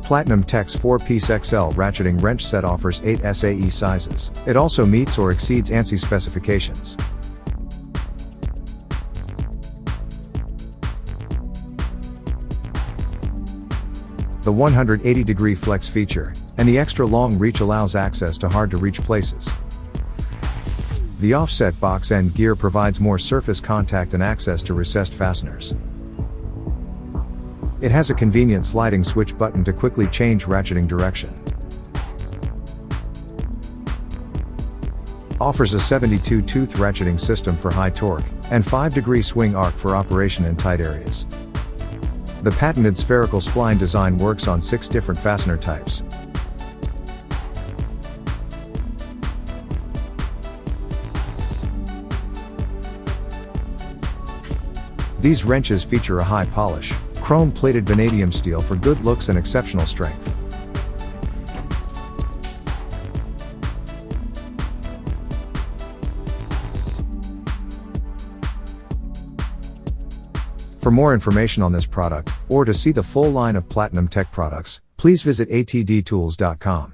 Platinum Tech's 4-piece XL ratcheting wrench set offers 8 SAE sizes. It also meets or exceeds ANSI specifications. The 180-degree flex feature and the extra long reach allows access to hard-to-reach places. The offset box end gear provides more surface contact and access to recessed fasteners. It has a convenient sliding switch button to quickly change ratcheting direction. Offers a 72-tooth ratcheting system for high torque, and 5-degree swing arc for operation in tight areas. The patented spherical spline design works on 6 different fastener types. These wrenches feature a high polish, chrome-plated vanadium steel for good looks and exceptional strength. For more information on this product, or to see the full line of Platinum Tech products, please visit atdtools.com.